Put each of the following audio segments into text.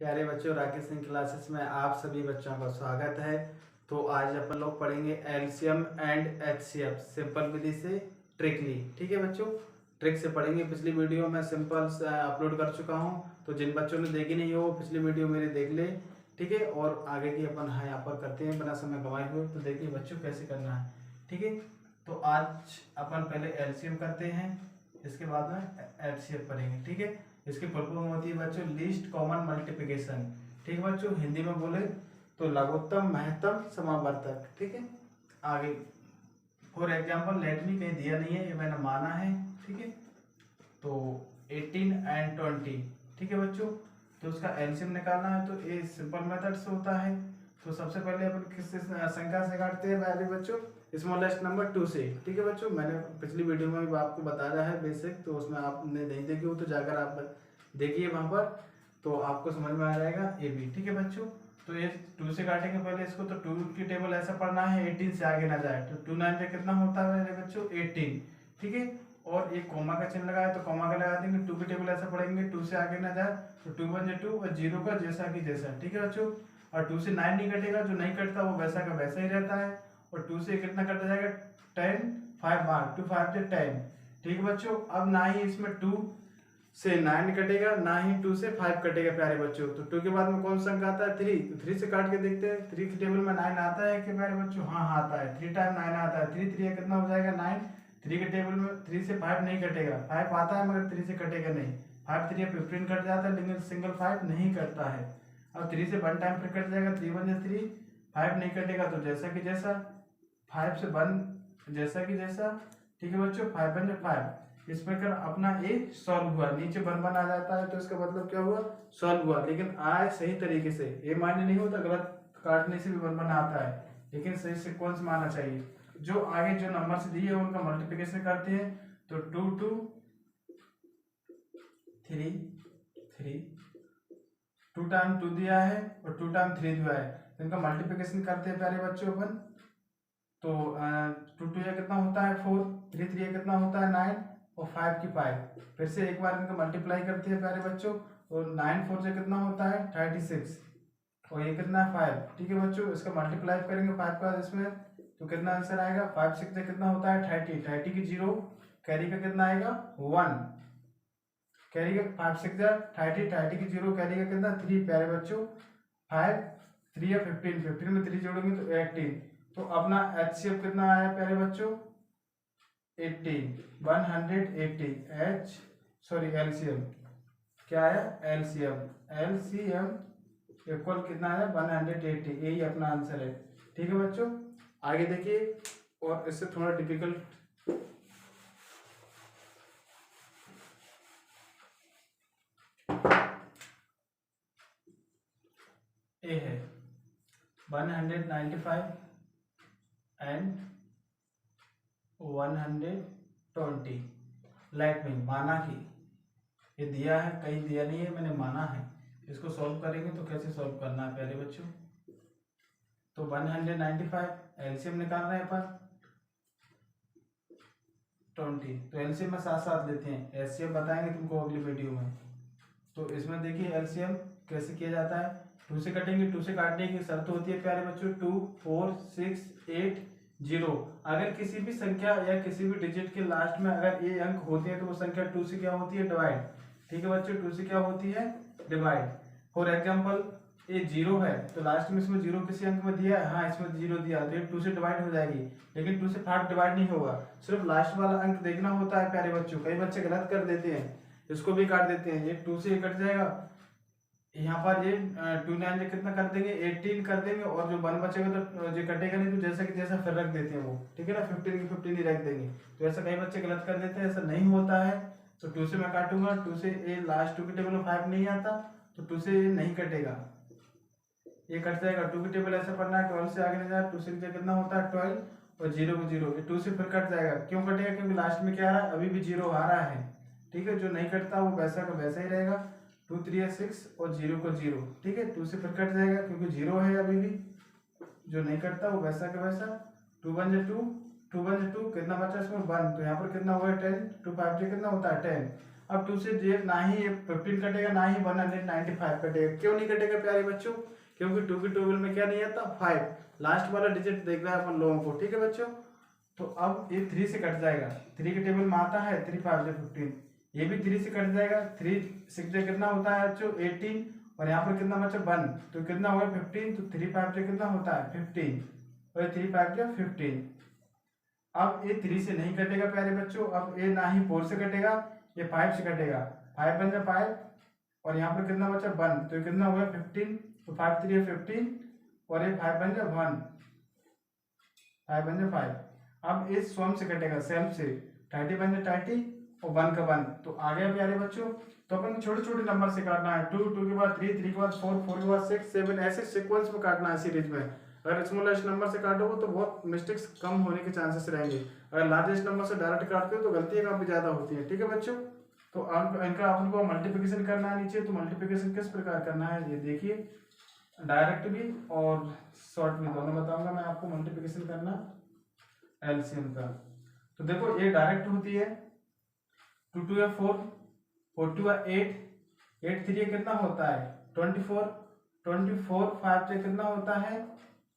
प्यारे बच्चों, राकेश सिंह क्लासेस में आप सभी बच्चों का स्वागत है। तो आज अपन लोग पढ़ेंगे एलसीएम एंड एचसीएफ सिंपल विधि से ट्रिकली। ठीक है बच्चों, ट्रिक से पढ़ेंगे। पिछली वीडियो में सिंपल अपलोड कर चुका हूं, तो जिन बच्चों ने देखी नहीं हो पिछली वीडियो मेरी देख ले। ठीक है, और आगे की अपन यहाँ पर करते हैं बिना समय गंवाए हुए। तो देखिए बच्चों कैसे करना है। ठीक है, तो आज अपन पहले एलसीएम करते हैं, इसके बाद में एचसीएफ पढ़ेंगे। ठीक है, इसकी फुल फॉर्म होती है बच्चों लिस्ट कॉमन मल्टीप्लिकेशन। ठीक है बच्चों, हिंदी में बोले तो लघुत्तम महत्तम समावर्तक। ठीक है, आगे फॉर एग्जाम्पल लेट मी कहीं दिया नहीं है, ये मैंने माना है। ठीक है, तो 18 एंड 20। ठीक है बच्चों, तो उसका एलसीएम निकालना है तो ये सिंपल मेथड से होता है। तो सबसे पहले अपन किस संख्या से काटते हैं पहले बच्चों, स्मॉलेस्ट नंबर 2 से। ठीक है बच्चों, मैंने पिछली वीडियो में भी आपको बताया है बेसिक, तो उसमें आपने नहीं देखी हो तो जाकर आप देखिए वहाँ पर, तो आपको समझ में आ जाएगा ये भी। ठीक है बच्चों, तो ये 2 से काटेंगे पहले इसको, तो 2 की टेबल ऐसा पढ़ना है 18 से आगे ना जाए। तो 2 9 कितना होता है मेरे बच्चों 18। ठीक है, और एक कॉमा का चिन्ह लगाया तो कॉमा का लगा देंगे। 2 की टेबल ऐसा पढ़ेंगे 2 से आगे ना जाए, तो 2 1 2 और 0 का जैसा कि जैसा। ठीक है बच्चों, और 2 से 9 नहीं कटेगा, जो नहीं कटता वो वैसा का वैसा ही रहता है। और 2 से कितना कट जाएगा 10, 5 बार 2 5 से 10। ठीक है बच्चों, अब ना ही इसमें 2 से 9 कटेगा, ना ही 2 से 5 कटेगा प्यारे बच्चों। तो 2 के बाद में कौन सा अंक आता है 3, तो 3 से काट के देखते हैं 3 की टेबल में 9 आता है कि प्यारे बच्चों, हाँ आता है। 3 टाइम 9 आता है, 3 3 कितना हो जाएगा 9। 3 के टेबल में 3 से 5 नहीं कटेगा, 5 आता है मगर 3 से कटेगा नहीं। 5 3 15 कट जाता है, लेकिन सिंगल 5 नहीं कटता है। अब 3 से 1 टाइम फिर कट जाएगा, 3 1 3, 5 नहीं कटेगा, तो जैसा कि जैसा। 5 से 1 जैसा कि जैसा। ठीक है बच्चों, 5 1 5। इस प्रकार अपना ए सॉल्व हुआ। नीचे 1 1 आ जाता है तो इसका मतलब क्या हुआ, सॉल्व हुआ। लेकिन आए सही तरीके से, ये मान्य नहीं होता, गलत काटने से भी 1 1 आता है, लेकिन सही सीक्वेंस में आना चाहिए। जो आगे जो नंबर से दिए उनका मल्टीप्लिकेशन करते हैं, तो 2 2 3 3, 2 टाइम 2 दिया है और 2 टाइम 3 दिया है, तो इनका मल्टीप्लिकेशन करते हैं प्यारे बच्चों अपन। तो 2 2 या कितना होता है 4, 3 3 या कितना होता है 9, और 5 की 5। फिर से एक बार इनका मल्टीप्लाई करते हैं प्यारे बच्चों, और 9 4 से कितना होता है 36, और ये कितना है 5। ठीक है बच्चों, इसका मल्टीप्लाई करेंगे 5 का इसमें, तो कितना आंसर आएगा 5 6 से कितना होता है 30, 30 की 0, कैरी का कितना आएगा 1, कैरी का 5 6 30, 30 की 0, कैरी का कितना 3 प्यारे बच्चों। 5 3 या 15, 15 में 3 जोड़ेंगे तो 18। तो अपना एचसीएफ कितना आया प्यारे बच्चों 80, 180। एलसीएम क्या आया, एलसीएम इक्वल कितना आया 180। यही अपना आंसर है। ठीक है बच्चों, आगे देखिए, और इससे थोड़ा डिफिकल्ट ए है 195 एंड 120। लेट मी, माना कि ये दिया है, कहीं दिया नहीं है, मैंने माना है। इसको सॉल्व करेंगे तो कैसे सॉल्व करना है पहले बच्चों, तो 195 एलसीएम निकाल रहे हैं अपन 20, तो एलसीएम में साथ साथ लेते हैं, एलसीएम बताएंगे तुमको अगली वीडियो में। तो इसमें देखिए एलसीएम कैसे किया जाता है। 2 से कटेंगे, 2 से काटने की शर्त होती है प्यारे बच्चों 2 4 6 8 0। अगर किसी भी संख्या या किसी भी डिजिट के लास्ट में अगर ये अंक होते हैं तो वो संख्या 2 से क्या होती है डिवाइड। ठीक है बच्चों, 2 से क्या होती है डिवाइड। फॉर एग्जाम्पल ये 0 है, तो लास्ट में इसमें 0 किसी अंक में दिया है, हाँ इसमें 0 दिया, तो ये 2 से डिवाइड हो जाएगी। लेकिन 2 से 5 डिवाइड नहीं होगा, सिर्फ लास्ट वाला अंक देखना होता है प्यारे बच्चों। कई बच्चे गलत कर देते हैं, इसको भी काट देते हैं। ये 2 से कट जाएगा, यहाँ पर ये 2 9 कितना कर देंगे 18 कर देंगे, और जो 1 बचेगा तो जो कटेगा नहीं, तो जैसा कि जैसा फिर रख देते हैं वो। ठीक है ना, 15 की 15 ही रख देंगे। तो ऐसा कई बच्चे गलत कर देते हैं, ऐसा नहीं होता है। तो 2 से मैं काटूंगा, 2 से ये लास्ट 2 की टेबल में 5 नहीं आता, तो 2 से ये नहीं कटेगा, ये कट जाएगा। 2 की टेबल ऐसा पढ़ना है 12 से आगे नहीं जाए, 2 से कितना होता है 12, और 0 को 0, ये 2 से फिर कट जाएगा। क्यों कटेगा, क्योंकि लास्ट में क्या आ रहा है, अभी भी 0 आ रहा है। ठीक है, जो नहीं कटता वो वैसा का वैसा ही रहेगा, 2 3 6 और 0 को 0। ठीक है, 2 से फिर कट जाएगा क्योंकि 0 है अभी भी, जो नहीं कटता वो वैसा का वैसा। 2 1 2, 2 1 2, कितना बचा इसमें 1, तो यहाँ पर कितना हुआ 10, 2 5 कितना होता है 10। अब 2 से ये ना ही 15 कटेगा ना ही 195 कटेगा। क्यों नहीं कटेगा प्यारे बच्चों? क्योंकि 2 की टेबल में क्या नहीं आता? 5, लास्ट वाला डिजिट देख रहा है अपन लोगों को। ठीक है बच्चों, तो अब ये 3 से कट जाएगा। 3 के टेबल में आता है 3 5 15, ये भी 3 से कट जाएगा। 3 6 कितना होता है बच्चों? 18, और यहाँ पर कितना बच्चा? 1, तो कितना होगा? 15, तो 3 5 कितना होता है? 15, और 3 5 15। अब ये 3 से नहीं कटेगा प्यारे बच्चों। अब ये ना ही 4 से कटेगा, ये 5 से कटेगा। 5 बन जाए 5, और यहाँ पर कितना बचा? 1, तो ये कितना हुआ? 15, तो 5 3 15, और ये 5 बन जाए 1, 5 बन जाए 5। अब इस स्वयं से कटेगा, सेल्फ से। 30 बन जाए 30, और 1 का 1, तो आ गया प्यारे बच्चों। तो अपन छोटे छोटे नंबर से काटना है। 2 2 के बाद 3 3 के बाद 4 4 के बाद 6 7, ऐसे सीक्वेंस में काटना है सीरीज में। अगर स्मॉलेस्ट नंबर से काटोगे तो बहुत मिस्टेक्स कम होने के चांसेस रहेंगे। अगर लार्जेस्ट नंबर से डायरेक्ट काटते हो तो गलतियां काफी ज्यादा होती है। ठीक है बच्चों, तो इनका अपन को मल्टीप्लिकेशन करना है नीचे। तो मल्टीप्लिकेशन किस प्रकार करना है ये देखिए, डायरेक्ट भी और शॉर्ट भी दोनों बताऊंगा मैं आपको मल्टीप्लिकेशन करना एलसीएम का। तो देखो ये डायरेक्ट होती है। 2 2 या 4, 4 2 या 8, 8 3 कितना होता है? 24, 24 5 से कितना होता है?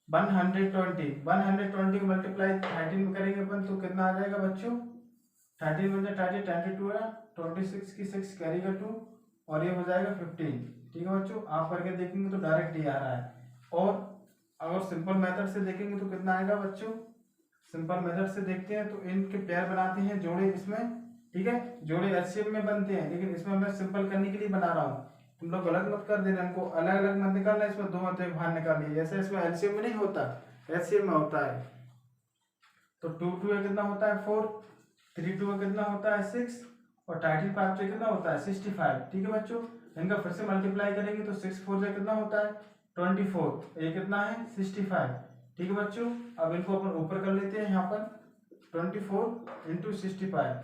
120। 120 को मल्टीप्लाई 13 में करेंगे अपन तो कितना आ जाएगा बच्चों? 13 बन जाए 30, 22 है, 26 की 6 कैरी का 2, और ये हो जाएगा 15। ठीक है बच्चों, आप करके देखेंगे तो डायरेक्ट ही आ रहा है। और अगर सिंपल मेथड से देखेंगे तो कितना आएगा बच्चों? सिंपल मेथड से देखते हैं तो इनके पेयर बनाते हैं, जोड़े इसमें। ठीक है, जोड़े एलसीएम में बनते हैं, लेकिन इसमें मैं सिंपल करने के लिए बना रहा हूँ। तुम लोग गलत मत कर देना, इनको अलग अलग मत निकालना। इसमें 2 मत बाहर निकालिए, जैसे इसमें एलसीएम में नहीं होता, एलसीएम में होता है। तो 2 2 कितना होता है? 4, 3 2 कितना होता है? 6, और 13 5 से कितना होता है? 65। ठीक है बच्चों, इनका फिर से मल्टीप्लाई करेंगे तो 6 4 से कितना होता है? 24, ये कितना है? 65। ठीक है बच्चों, अब इनको अपन ऊपर कर लेते हैं। यहाँ पर 24 इंटू 65,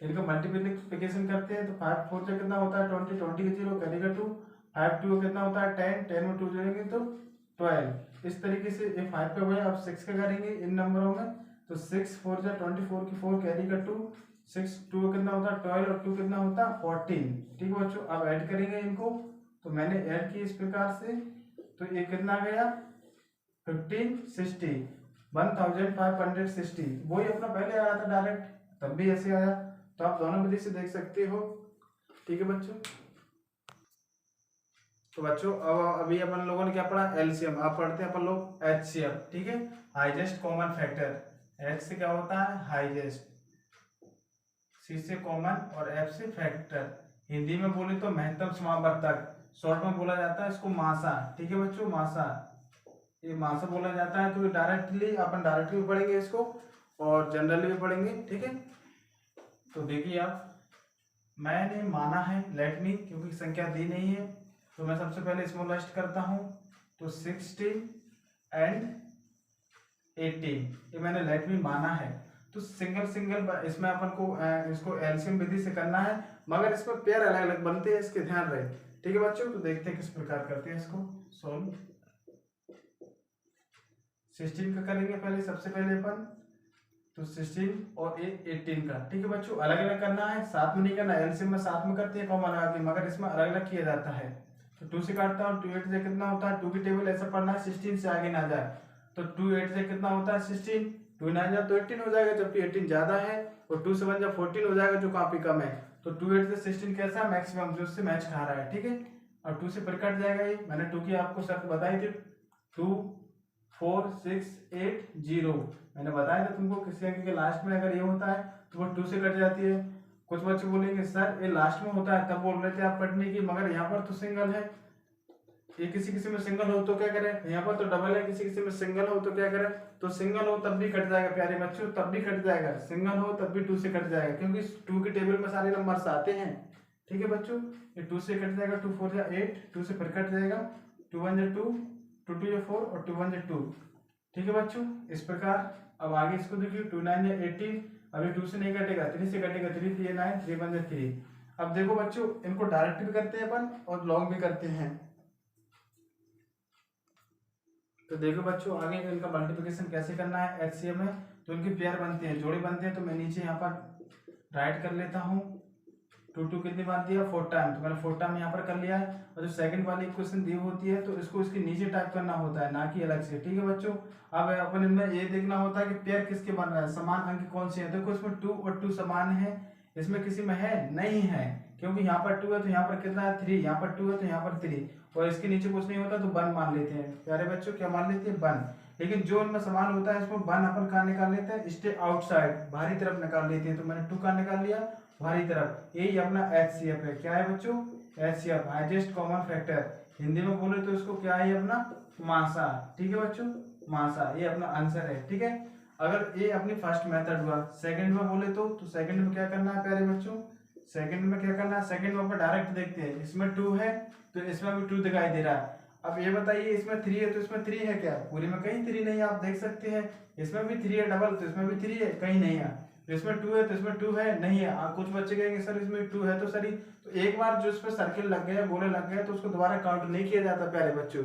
इनका मल्टीप्लिकेशन करते हैं तो 5 4 से कितना होता है? 20, 20 का 0 करेगा 2, 5 2 कितना होता है? 10, 10 में 2 जोड़ेंगे तो 12। इस तरीके से ये 5 पे हुए। अब 6 का करेंगे इन नंबरों में, तो 6 4 से 24 की 4 कैरी का 2, 6 2 कितना होता है? 12, और 2 कितना होता है? 14। ठीक है बच्चों, अब ऐड करेंगे इनको। तो मैंने ऐड की इस प्रकार से, तो ये कितना गया? 1560, 1560। वही अपना पहले आया था डायरेक्ट, तब भी ऐसे आया। तो आप दोनों विधि से देख सकते हो। ठीक है बच्चों, तो बच्चों अब अभी अपन लोगों ने क्या पढ़ा? एलसीएम। अब पढ़ते हैं अपन लोग एचसीएफ। ठीक है, हाईएस्ट कॉमन फैक्टर। एच से क्या होता है? हाईएस्ट, सी से कॉमन, और एफ से फैक्टर। हिंदी में बोले तो महत्तम समावर्तक, शॉर्ट में बोला जाता है इसको मासा। ठीक है बच्चों, मासा, ये मासा बोला जाता है। तो डायरेक्टली अपन डायरेक्टली भी पढ़ेंगे इसको, और जनरली भी पढ़ेंगे। ठीक है, तो देखिए आप, मैंने माना है लेट मी, क्योंकि संख्या दी नहीं है तो मैं सबसे पहले स्मॉलेस्ट करता हूं। तो 16 एंड 18, ये मैंने लेट मी माना है। तो सिंगल सिंगल इसमें अपन को इसको एलसीएम विधि से करना है, मगर इसमें पेयर अलग अलग बनते हैं, इसके ध्यान रहे। ठीक है बच्चों, तो देखते हैं किस प्रकार करते हैं इसको सोल्व। 16 का करेंगे पहले, सबसे पहले अपन, तो 16 और 18 का। ठीक है बच्चों, अलग अलग करना है, साथ में नहीं करना। एलसीएम में साथ में करते हैं कॉमन लगा के, मगर इसमें अलग अलग किया जाता है। तो 2 से काटता हूँ, 2 8 से कितना होता है? 2 की टेबल ऐसा पढ़ना है 16 से आगे ना जाए। तो 2 8 से कितना होता है? 16, 2 ना जाए तो 18 हो जाएगा, जबकि 18 ज्यादा है, और 2 से बन जाए 14 हो जाएगा, जो काफी कम है। तो 2 8 से 16 कैसा? मैक्सिमम, जो उससे मैच खा रहा है। ठीक है, और 2 से पर कट जाएगा ये। मैंने 2 की आपको शर्त बताई थी, 2 4 6 8 0। मैंने बताया था तुमको, किसी अंक के लास्ट में अगर ये होता है तो वो 2 से कट जाती है। कुछ बच्चे बोलेंगे सर ये लास्ट में होता है, तब बोल रहे थे आप कटने की, मगर यहाँ पर तो सिंगल है। ये किसी किसी में सिंगल हो तो क्या करें? यहाँ पर तो डबल है, किसी किसी में सिंगल हो तो क्या करें? तो सिंगल हो तब भी कट जाएगा प्यारे बच्चों, तब भी कट जाएगा। सिंगल हो तब भी 2 से कट जाएगा, क्योंकि 2 की टेबल में सारे नंबर्स आते हैं। ठीक है बच्चों, ये 2 से कट जाएगा, 2 4 8, 2 से फिर कट जाएगा, 2 1 2, 2 2 4, और 2 1 2। ठीक है बच्चों, इस प्रकार। अब आगे इसको देखिए, 2 9 18, अभी 2 से नहीं कटेगा, 3 से कटेगा, 3 3 9, 3 1 3। अब देखो बच्चों, इनको डायरेक्ट भी करते हैं अपन और लॉन्ग भी करते हैं। तो देखो बच्चों, आगे इनका मल्टीप्लिकेशन कैसे करना है एचसीएम में। तो इनके पेयर बनते हैं, जोड़े बनते हैं। तो मैं नीचे यहाँ पर राइट कर लेता हूँ टू कितनी बार दिया, 4 टाइम, तो मैंने 4 टाइम यहाँ पर कर लिया है। और जो सेकंड वाली इक्वेशन दी होती है तो इसको इसके नीचे टाइप करना होता है, ना कि अलग से, ठीक है बच्चों। अब अपन इनमें ये देखना होता है कि पेयर किसके बन रहा है, समान अंक कौन से हैं। देखो इसमें 2 और 2 समान है, इसमें किसी में है नहीं है, क्योंकि यहाँ पर 2 है तो यहाँ पर कितना है 3, यहाँ पर 2 है तो यहाँ पर 3, और इसके नीचे कुछ नहीं होता तो 1 मान लेते हैं प्यारे बच्चों, क्या मान लेते हैं 1। लेकिन जो इनमें समान होता है इसमें 1 अपन कहाँ निकाल लेते हैं, स्टे आउटसाइड, बाहरी तरफ निकाल लेते हैं। तो मैंने 2 कहाँ निकाल लिया, बाहरी तरफ। यही अपना HCF है, क्या है बच्चों, HCF, highest common factor. Hindi में बोले तो इसको क्या है, अपना मासा, ठीक है बच्चों, मासा, ये अपना आंसर है, ठीक है। अगर ये अपनी फर्स्ट मेथड हुआ, सेकंड में बोले तो सेकंड में क्या करना है प्यारे बच्चों, सेकंड में क्या करना है, सेकंड में अपन डायरेक्ट देखते हैं, इसमें 2 है तो इसमें भी 2 दिखाई दे रहा है। अब ये बताइए इसमें 3 है तो इसमें 3 है क्या, पूरी में कहीं 3 नहीं है, आप देख सकते हैं। इसमें भी 3 है डबल, तो इसमें भी 3 है, कहीं नहीं है। तो इसमें 2 है तो इसमें 2 है, नहीं है। कुछ बच्चे कहेंगे सर इसमें 2 है तो सर तो एक बार जो इस पर सर्किल लग गया, गोले लग गए, तो उसको दोबारा काउंट नहीं किया जाता प्यारे बच्चों।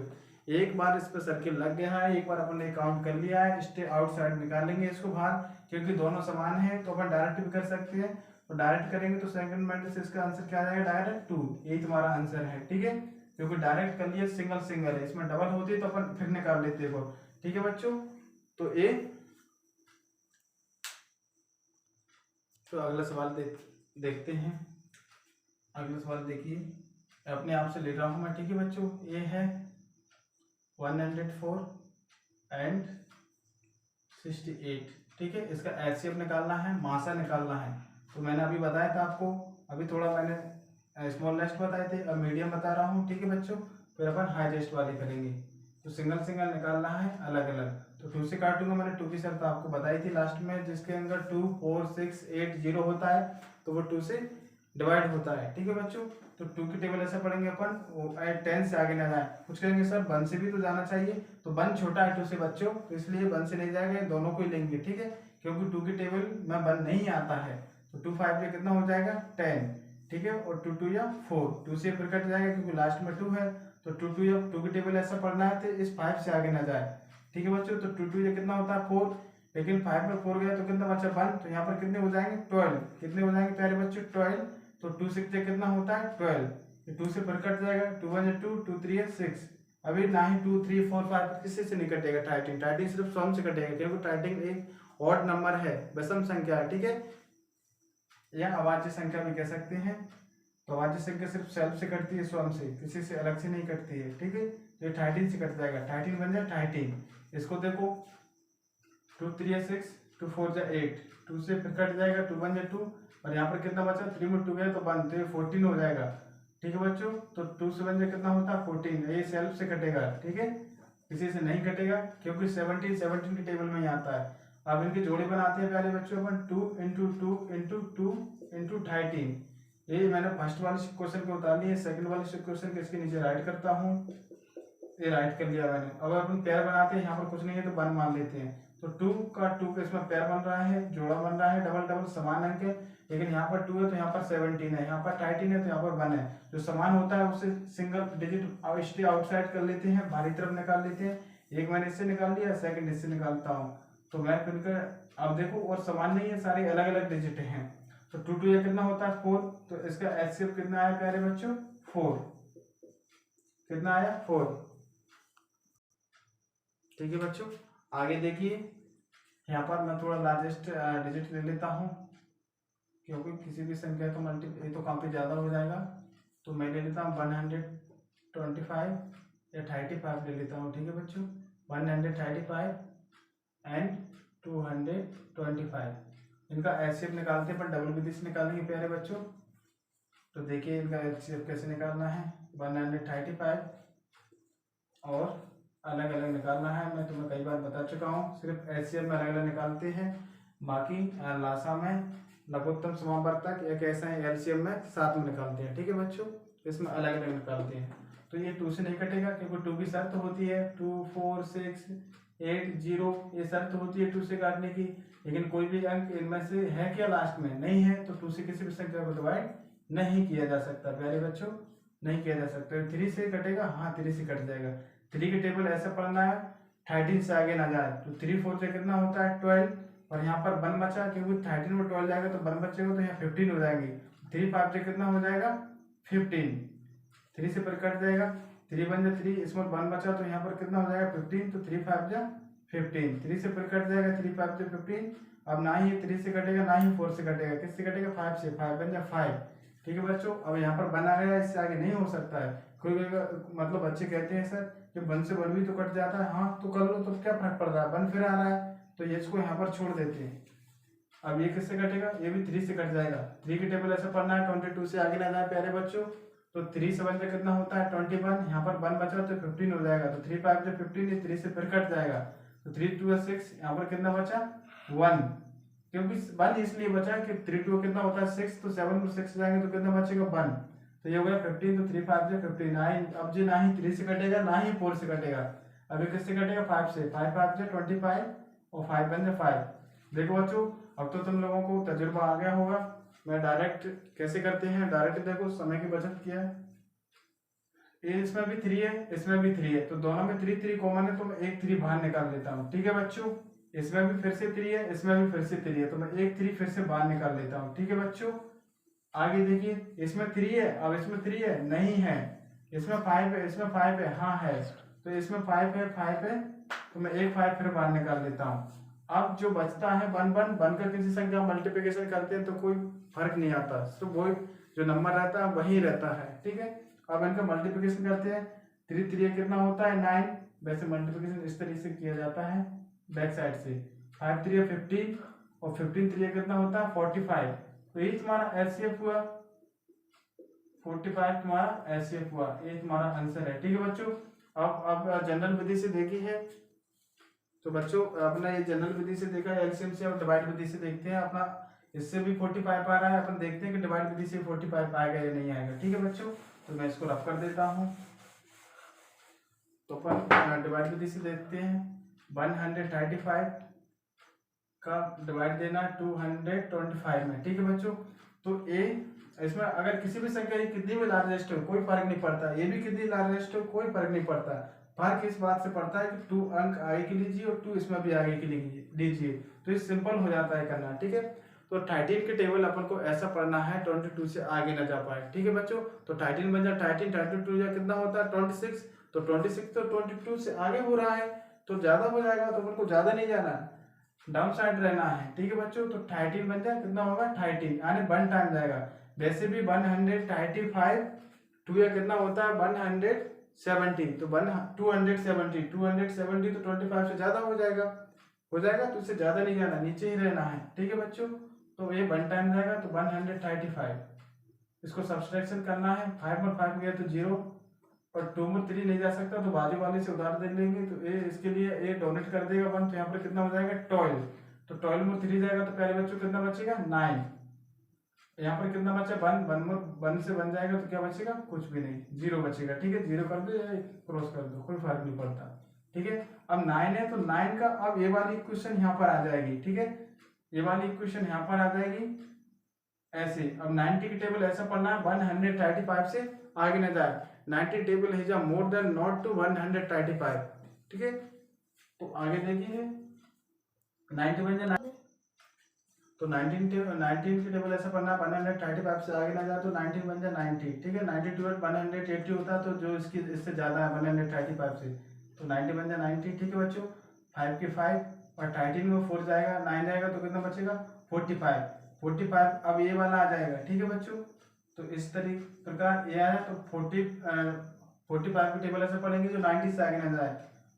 एक बार इस पर सर्किल लग गया है, एक बार अपन ने काउंट कर लिया है, स्टे आउटसाइड निकालेंगे इसको बाहर, क्योंकि दोनों समान है तो अपन डायरेक्ट भी कर सकते हैं। तो डायरेक्ट करेंगे तो सेकंड मेथड से इसका आंसर क्या आ जाएगा, डायरेक्ट 2, यही तुम्हारा आंसर है, ठीक है। क्योंकि डायरेक्ट कर लिया, सिंगल सिंगल है, इसमें डबल होती है तो अपन फिर निकाल लेते हैं, ठीक है बच्चों। तो ए, तो अगला सवाल देखते हैं। अगला सवाल देखिए, अपने आप से ले रहा हूं मैं, ठीक है बच्चों। ये है 104 एंड 68, ठीक है। इसका एचसीएफ निकालना है, मासा निकालना है। तो मैंने अभी बताया था आपको, अभी थोड़ा मैंने स्मॉलेस्ट बताए थे, अब मीडियम बता रहा हूँ, ठीक है बच्चों। फिर अपन हाईएस्ट वाली करेंगे। तो सिंगल सिंगल निकालना है अलग अलग। तो 2 से काटूंगा, मैंने 2 की शर्त आपको बताई थी लास्ट में, जिसके अंदर 2, 4, 6, 8, 0 होता है तो वो 2 से डिवाइड होता है, ठीक है बच्चों। तो 2 की टेबल ऐसे पढ़ेंगे अपन, 10 से आगे ना जाए। कुछ कहेंगे सर 1 से भी तो जाना चाहिए, तो 1 छोटा है 2 से बच्चों, तो इसलिए 1 से नहीं जाएगा, दोनों को ही लेंगे, ठीक है। क्योंकि 2 की टेबल में 1 नहीं आता है। तो 2 5 या कितना हो जाएगा 10, ठीक है। और 2 2 या 4, 2 से फिर कट जाएगा क्योंकि लास्ट में 2 है। तो 2 2 या 2 की टेबल ऐसा पढ़ना है तो इस 5 से आगे ना जाए, ठीक है बच्चों। तो 2 2 या कितना होता है 4, लेकिन 5 में 4 गया तो कितना बचा 1, तो यहाँ पर कितने हो जाएंगे 12, कितने हो जाएंगे प्यारे बच्चों 12। तो 2 6 या कितना होता है 12, 2 से फिर कट जाएगा, 2 1 2, 2 3 6। अभी ना ही 2 3 4 5 किसी से नहीं कटेगा, 13 सिर्फ सम से कटेगा, क्योंकि 13 एक ऑड नंबर है, विषम संख्या है, ठीक है, या अवाच्य संख्या भी कह सकते हैं। तो अवाच्य संख्या सिर्फ सेल्फ से कटती है, स्वयं से, किसी से अलग से नहीं कटती है, ठीक है। तो ये 13 से कट जाएगा, 13 बन जाए 13। इसको देखो 2 3 6, 2 4 8, 2 से फिर कट जाएगा, 2 1 2, और यहाँ पर कितना बचा 3 में 2 गया तो 1, तो ये 14 हो जाएगा, ठीक है बच्चों। तो 2 से 1 कितना होता है 14, ये सेल्फ से कटेगा, ठीक है, किसी से नहीं कटेगा, क्योंकि 17 की टेबल में ही आता है। अब इनके जोड़े बनाते हैं प्यारे बच्चों अपन, 2 इंटू 2 इंटू 2 इंटू 13। ये मैंने फर्स्ट वाले क्वेश्चन को उतार लिया, सेकंड वाले क्वेश्चन के इसके नीचे राइट करता हूँ, ये राइट कर लिया मैंने। अगर अपन पेयर बनाते हैं, यहाँ पर कुछ नहीं है तो 1 मान लेते हैं। तो 2 का 2 का इसमें पेयर बन रहा है, जोड़ा बन रहा है, डबल डबल समान अंक है, लेकिन यहाँ पर 2 है तो यहाँ पर 17 है, यहाँ पर 13 है तो यहाँ पर 1 है। जो समान होता है उसे सिंगल डिजिट स्टे आउटसाइड कर लेते हैं, बाहरी तरफ निकाल लेते हैं। एक मैंने इससे निकाल लिया, सेकंड इससे निकालता हूँ, तो मैं फिर अब देखो और समान नहीं है, सारे अलग अलग डिजिट हैं। तो 2 2 ये कितना होता है 4, तो इसका एचसीएफ कितना आया प्यारे बच्चों 4, कितना आया 4, ठीक है बच्चों। आगे देखिए, यहाँ पर मैं थोड़ा लार्जेस्ट डिजिट ले लेता हूँ, क्योंकि किसी भी संख्या का मल्टीपल ये तो काफ़ी ज़्यादा हो जाएगा, तो मैं ले लेता हूँ 125 या 35 ले लेता हूँ, ठीक है बच्चों। 135 एंड 225, इनका एचसीएफ निकालते हैं, पर डबल विधि से निकालेंगे प्यारे बच्चों। तो देखिए इनका एचसीएफ कैसे निकालना है, 135 और अलग अलग निकालना है। मैं तुम्हें कई बार बता चुका हूँ, सिर्फ एचसीएफ में अलग अलग निकालते हैं, बाकी लासा में लघुत्तम समावर्तक एक ऐसा है एलसीएम में साथ में निकालते हैं, ठीक है बच्चों, इसमें अलग अलग निकालते हैं। तो ये 2 से नहीं कटेगा, क्योंकि 2 की शर्त होती है 2 4 6 8 0, ये शर्त होती है 2 से काटने की। लेकिन कोई भी अंक इनमें से है क्या लास्ट में, नहीं है, तो 2 से किसी भी संख्या को डिवाइड नहीं किया जा सकता प्यारे बच्चों, नहीं किया जा सकता। 3 से कटेगा, हाँ 3 से कट जाएगा। 3 की टेबल ऐसे पढ़ना है 13 से आगे ना जाए, तो 3 4 से कितना होता है 12, और यहाँ पर 1 बचा, क्योंकि 13 में 12 जाएगा तो 1 बचेगा, तो यहाँ 15 हो जाएंगे। 3 5 से कितना हो जाएगा 15, 3 से पर कट जाएगा, 3 1 जा 3, इसमें 1 बचा तो यहाँ पर कितना हो जाएगा 15, तो 3 5 जा 15, 3 से पर कट जाएगा, 3 5 से 15। अब ना ही 3 से कटेगा ना ही 4 से कटेगा, किससे कटेगा 5 से, 5 बन जा 5। ठीक है बच्चों, अब यहाँ पर 1 आ गया, इससे आगे नहीं हो सकता है। कोई मतलब बच्चे कहते हैं सर कि 1 से 1 भी तो कट जाता है, हाँ तो कर लो, तो क्या फर्क पड़ रहा है, 1 फिर आ रहा है तो ये इसको यहाँ पर छोड़ देते हैं। अब ये किससे कटेगा, ये भी 3 से कट जाएगा। 3 की टेबल ऐसे पढ़ना है 22 से आगे ना जाए प्यारे बच्चों। तो 3 से 1 से कितना होता है 21, यहाँ पर 1 बचा तो 15 हो जाएगा, तो 3 5 से 15, 3 से फिर कट जाएगा, तो 3 2 6, यहाँ पर कितना बचा 1, क्योंकि 1 इसलिए बचा कि 3 2 कितना होता है 6, तो 7 में 6 जाएंगे तो कितना बचेगा 1, तो ये हो गया 15, तो 3 5 से 15 9। अब जी ना ही 3 से कटेगा ना ही 4 से कटेगा, अभी किससे कटेगा 5 से, 5 5 से 25 और 5 बन से 5। देखो बच्चों, अब तो तुम लोगों को तजुर्बा आ गया होगा। मैं डायरेक्ट कैसे करते हैं, डायरेक्ट देखो समय की बचत किया है, ये इसमें भी 3 है इसमें भी 3 है, तो दोनों में 3 3 कॉमन है, तो मैं एक 3 बाहर निकाल लेता हूँ। ठीक है बच्चों, इसमें भी फिर से 3 है इसमें भी फिर से 3 है, तो मैं एक 3 फिर से बाहर निकाल लेता हूँ। ठीक है बच्चों, आगे देखिए, इसमें 3 है, अब इसमें 3 है नहीं है, इसमें 5 है इसमें 5 है हाँ है, तो इसमें 5 है, तो मैं एक 5 फिर बाहर निकाल लेता हूँ। अब जो बचता है 1 1 बनकर किसी संख्या मल्टीप्लिकेशन करते हैं तो कोई फर्क नहीं आता, सिर्फ वही जो नंबर रहता है वही रहता है। ठीक है, अब इनका मल्टीप्लिकेशन करते हैं, 3 3 कितना होता है 9, वैसे मल्टीप्लिकेशन इस तरीके से किया जाता है बैक साइड से, 5 3 15 और 15 3 कितना होता है 45, तो ये तुम्हारा एचसीएफ हुआ, 45 तुम्हारा एचसीएफ हुआ, ये तुम्हारा आंसर है। ठीक है बच्चों, अब जनरल विधि से देखी है, तो बच्चों अपना ये जनरल विधि से देखा है, एलसीएम से, अब डिवाइड विधि से देखते हैं। अपना इससे भी 45 आ रहा है, अपन देखते हैं कि डिवाइड विधि से 45 आएगा या नहीं आएगा। ठीक है बच्चों, तो मैं इसको रफ कर देता हूँ, तो अपन डिवाइड विधि से देखते हैं। 135 का डिवाइड देना 225 में। ठीक है बच्चों, तो ए इसमें अगर किसी भी संख्या की कितनी भी लार्जेस्ट हो कोई फर्क नहीं पड़ता, ये भी कितनी लार्जेस्ट हो कोई फर्क नहीं पड़ता, फर्क इस बात से पड़ता है कि 2 अंक आगे की लीजिए और 2 इसमें भी आगे की लीजिए, तो ये सिंपल हो जाता है करना। ठीक है, तो 13 के टेबल अपन को ऐसा पढ़ना है 22 से आगे ना जा पाए। ठीक है बच्चों, तो 13 बन जाए 13, 22 या कितना होता है 26, तो 26 तो 22 से आगे हो रहा है तो ज्यादा हो जाएगा, तो अपन को ज्यादा नहीं जाना, डाउन साइड रहना है। ठीक है बच्चों, तो 13 बन जाए कितना होगा 13, यानी 1 टाइम जाएगा, वैसे भी 135 2 या कितना होता है 170, तो 270 तो 25 से ज्यादा हो जाएगा, तो इससे ज्यादा नहीं जाना, नीचे ही रहना है। ठीक है बच्चों, तो ये 1 टाइम जाएगा तो 135, इसको सब्सट्रैक्शन करना है, 5 और 5 गया तो 0 और 2 में 3 नहीं जा सकता, तो बाजू वाले से उधार दे लेंगे, तो ये इसके लिए ये डोनेट कर देगा 1, तो यहाँ पर कितना हो जाएगा 12, तो 12 में 3 जाएगा तो प्यारे बच्चों कितना बचेगा 9, यहाँ पर कितना बचा 1 से बन जाएगा तो क्या बचेगा कुछ भी नहीं, 0 बचेगा। ठीक है, 0 कर दो या क्रॉस कर दो, कोई फर्क नहीं पड़ता। ठीक है, अब 9 है तो 9 का अब ये वाली इक्वेशन यहाँ पर आ जाएगी। ठीक है, ये वाली इक्वेशन यहाँ पर आ जाएगी ऐसे। अब 90 की टेबल ऐसा पढ़ना है 135 से आगे न जाए, 90 टेबल है जा मोर देन नॉट टू 135। ठीक है, तो आगे देखिए 90 बन जाए, तो 19 की टेबल ऐसा पढ़ना 135 से आगे ना जाए तो 19 बन जाए 90। ठीक है, 90 डिवाइड 180 होता है, तो जो इसकी इससे ज़्यादा है 135 से, तो 90 बन जाए 90। ठीक है बच्चों, 5 के 5 और 13 में 4 जाएगा 9 जाएगा तो कितना बचेगा 45। अब ये वाला आ जाएगा। ठीक है बच्चों, तो इस तरीके प्रकार ये आया, तो 45 की टेबल ऐसे पढ़ेंगे जो 90 से आगे ना जाए,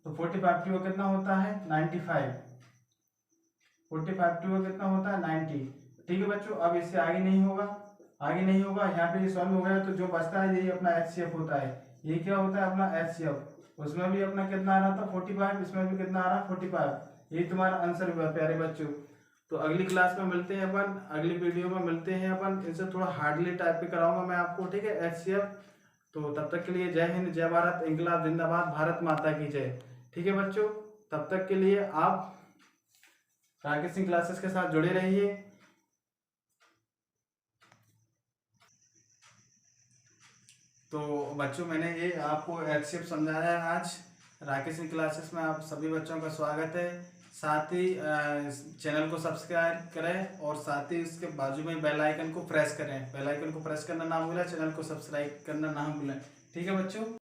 तो 45 की वो कितना होता है 95, 45 टू कितना होता है 90। ठीक है बच्चों, अब इससे आगे नहीं होगा, यहाँ पे ये सॉल्व हो गया, तो जो बचता है यही अपना एचसीएफ होता है। ये क्या होता है अपना एचसीएफ, उसमें भी अपना कितना आ रहा था 45, इसमें भी कितना आ रहा है 45, यही तुम्हारा आंसर हुआ प्यारे बच्चों। तो अगली क्लास में मिलते हैं अपन, अगली वीडियो में मिलते हैं अपन, इनसे थोड़ा हार्डली टाइप पे कराऊंगा मैं आपको। ठीक है, एचसीएफ। तो तब तक के लिए जय हिंद, जय भारत, इंकलाब जिंदाबाद, भारत माता की जय। ठीक है बच्चों, तब तक के लिए आप राकेश सिंह क्लासेस के साथ जुड़े रहिए। तो बच्चों मैंने ये आपको एचसीएफ समझाया है आज। राकेश सिंह क्लासेस में आप सभी बच्चों का स्वागत है। साथ ही चैनल को सब्सक्राइब करें और साथ ही उसके बाजू में बेल आइकन को प्रेस करें। बेल आइकन को प्रेस करना ना भूलें, चैनल को सब्सक्राइब करना ना भूलें। ठीक है बच्चों।